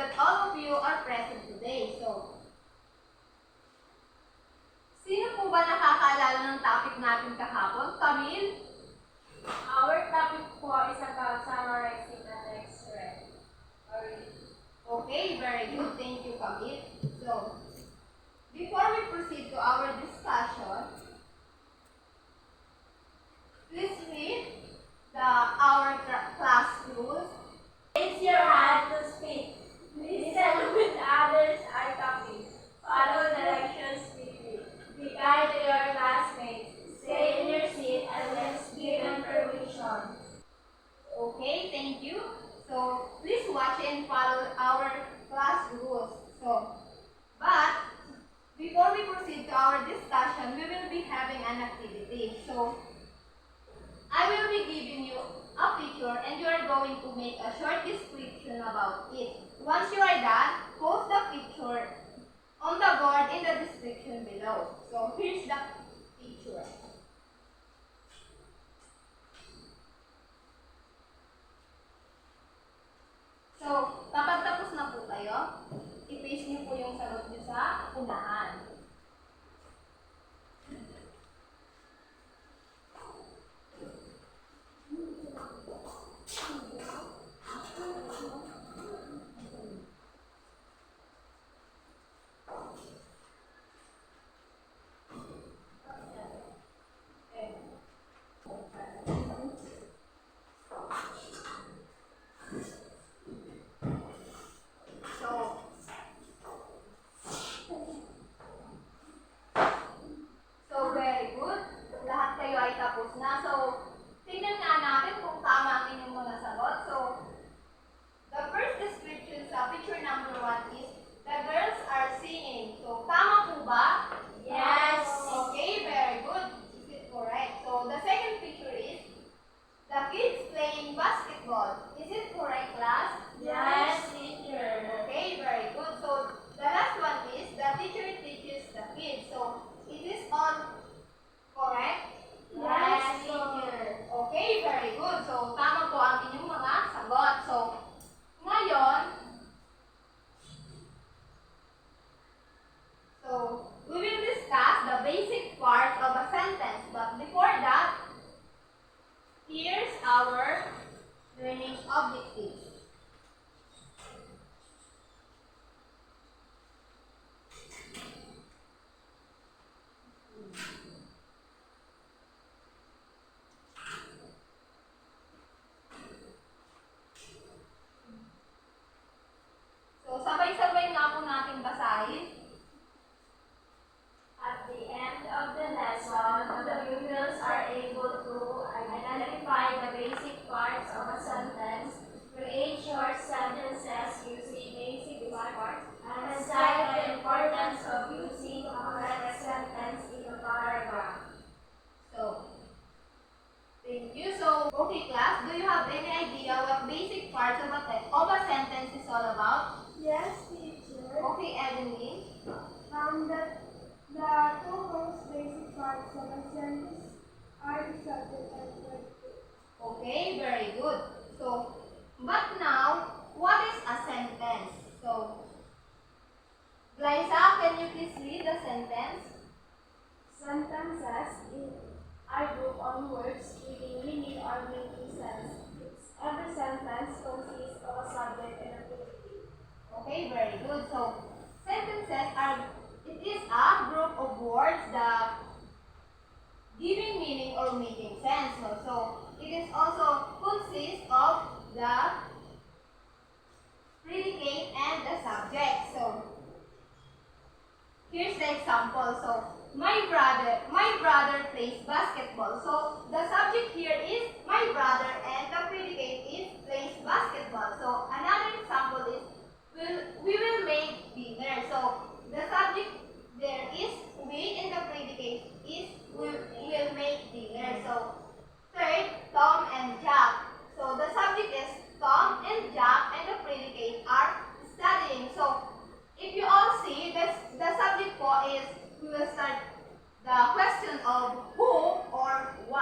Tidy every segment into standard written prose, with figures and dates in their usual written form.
that all of you are present today. So, sino po ba nakakaalala ng topic natin kahapon? Camille? Our topic po is about summarizing the text read. Okay, very good. Thank you, Camille. So, before we proceed to our discussion, please read our class rules. Raise your hand to speak. Listen when others are talking. Follow directions quickly. Be kind to your classmates. Stay in your seat unless given permission. Okay, thank you. So, please watch and follow our class rules. But before we proceed to our discussion, we will be having an activity. So, I will be giving you a picture and you are going to make a short description about it. Once you are done, post the picture on the board in the description below. So, here's the picture. So, kapag tapos na po kayo, i-paste niyo po yung sagot niyo sa unahan. So, very good. Lahat kayo ay tapos na. So, tingnan nga natin kung tama ang inyong mga sagot. So, the first description sa picture number 1 is, the girls are singing. So, tama po ba? Yes. Okay, very good. Is it correct? So, the second picture is, the kids playing basketball. Is it correct, class? Yes, teacher. Okay, very good. So, the last one is, the teacher teaches the kids. So, is this all correct? Yes, teacher. Okay, very good. So, tama po ang inyong mga sagot. So, ngayon, we will discuss the basic part of a sentence. But before that, here's our learning objectives. So, sabay-sabay nga po natin basahin. At the end of the lesson, the pupils are able to identify the basic parts of a sentence, create short sentences using basic parts, and cite the importance of using a correct sentence in a paragraph. So, thank you. So, okay class, do you have any idea what basic parts of a sentence is all about? Yes, teacher. Okay, Evelyn. The two most basic parts of a sentence are the subject and verb. Okay, very good. So, but now, what is a sentence? So, Glyza, can you please read the sentence? Sentences are grouped on words giving meaning or making sense. Every sentence consists of a subject and a predicate. Okay, very good. So, sentences it is a group of words that giving meaning or making sense. So, it is also consists of the predicate and the subject. So, here's the example. So, my brother plays basketball. So, the subject here is my brother and the predicate is plays basketball. So, another example is we will make dinner. So, the subject there is we and the predicate is we will make dinner. So, third, Tom and Jack. So, the subject is Tom and Jack and the predicate are studying. So, if you all see, the subject po is, we will start the question of who or what.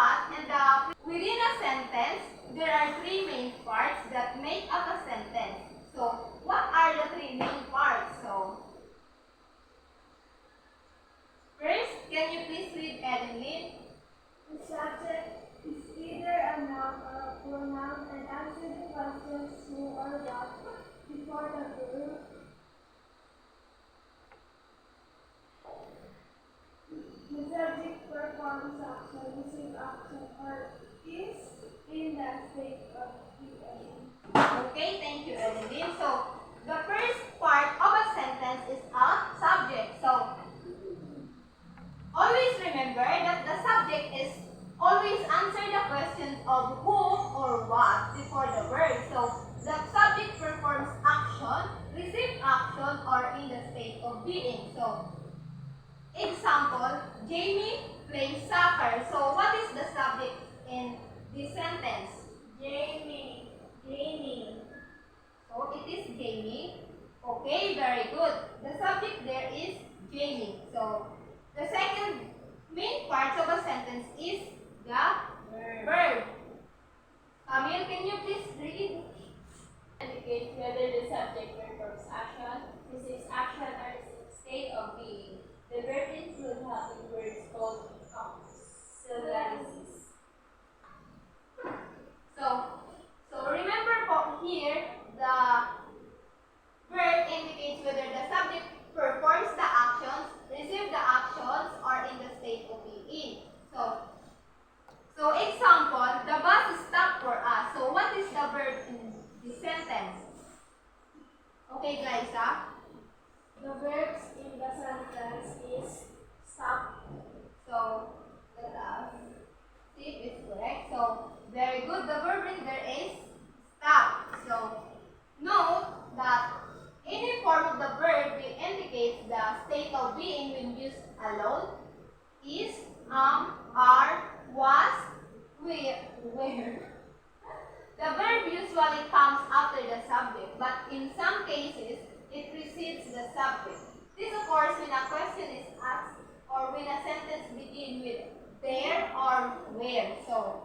for the verb, the subject performs action, receives action, or is in the state of being. Okay, thank you, Evelyn. So, the first part of a sentence is a subject. So, always remember that the subject is always answer the questions of who or what before the verb. So, the subject performs action, receive action, or in the state of being. So, example, Jamie plays soccer. So, what is the subject in this sentence? Jamie. Jamie. So, it is Jamie. Okay, very good. The subject there is Jamie. So, the second main part of a sentence is the verb. Camille, can you please read? Indicate whether the subject performs action, receives action, or is in a state of being. The verb include helping words called auxiliaries. So remember po here, the verb indicates whether the subject performs the actions, receives the actions, or in the state of being. So example, the bus stopped for us. So what is the verb in this sentence? Okay, Glyza? The verbs in the sentence is stop, So let us see if it's correct. So very good. The verb in there is stop. So note that any form of the verb will indicate the state of being when used alone. Is, are, was, where. The verb usually comes after the subject, but in some cases, it precedes the subject. This occurs when a question is asked or when a sentence begins with there or where. So,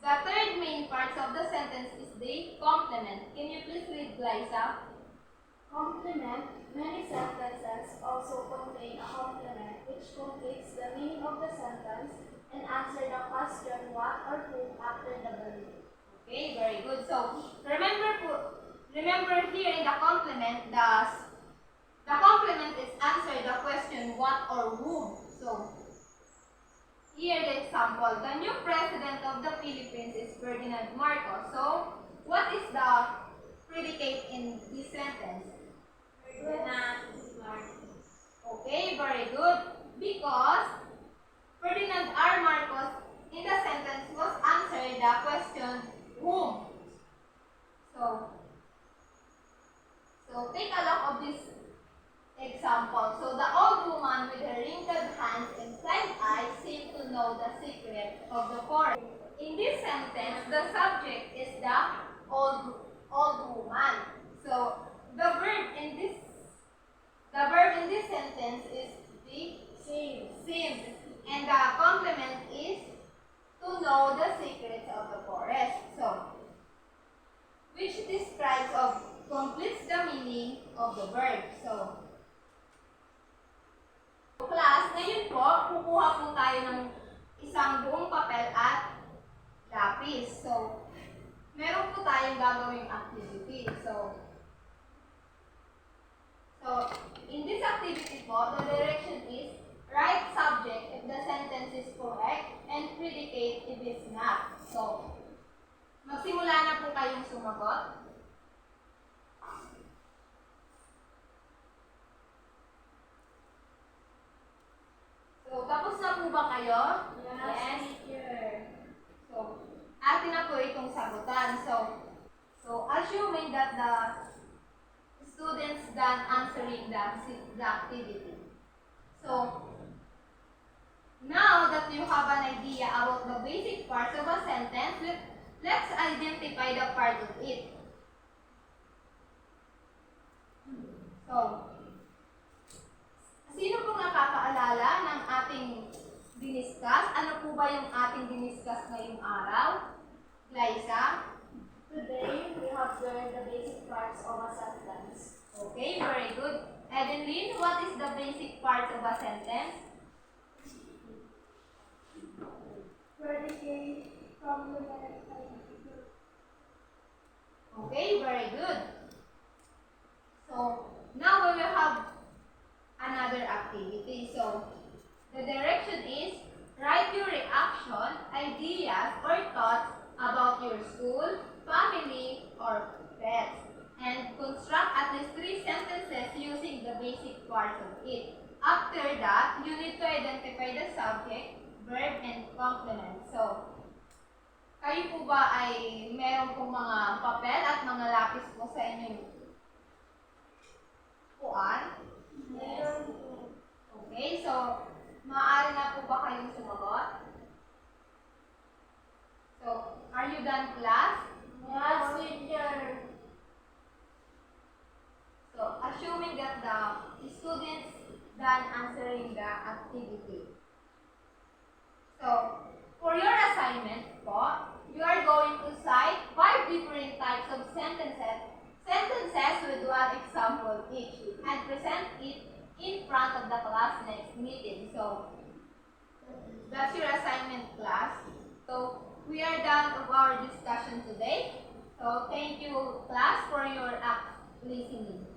the third main part of the sentence is the complement. Can you please read, Glyza? complement. Many sentences also contain a complement which completes the meaning of the sentence and answer the question what or who after the verb. Okay, very good. So, remember here in the complement, the complement is answer the question what or whom. So, here the example, the new president of the Philippines is Ferdinand Marcos. So, what is the predicate in this sentence? Ferdinand Marcos. Okay, very good. Because Ferdinand R. Marcos in the sentence was answered the question whom. So take a look of this example. So the old woman with her wrinkled hands and kind eyes seemed to know the secret of the forest. In this sentence, the subject is the old woman. So the verb in this sentence is the seemed, and the complement is to know the secrets of the forest. So, which describes or completes the meaning of the verb. So, class, ngayon po, kukuha po tayo ng isang buong papel at lapis. So, meron po tayong gagawing activity. So, in this activity po, the direction is write subject if the sentence is correct and predicate if it's not. So, magsimula na po kayong sumagot. So, tapos na po ba kayo? Yes, teacher. So, atin na po itong sagutan. So assuming that the students done answering the activity. So, now that you have an idea about the basic parts of a sentence, let's identify the part of it. So, sino pong nakakaalala ng ating diniscuss? Ano po ba yung ating diniscuss ngayong araw? Liza? Today, we have learned the basic parts of a sentence. Okay, very good. Evelyn, what is the basic part of a sentence? Predicate, complement, and Okay, very good. So, now we will have another activity. So, the direction is write your reaction, ideas, or thoughts about your school, family, or pets, and construct at least 3 sentences using the basic parts of it. After that, you need to identify the subject, verb, and complement. So, kayo po ba ay meron pong mga papel at mga lapis po sa inyong puan? Meron Okay, so maaari na po ba kayong sumagot? So, are you done, class? Yes, teacher. So, assuming that the students done answering the activity. So, for your assignment po, you are going to cite 5 different types of sentences with one example each, and present it in front of the class next meeting. So, that's your assignment, class. So, we are done of our discussion today. So, thank you, class, for your listening.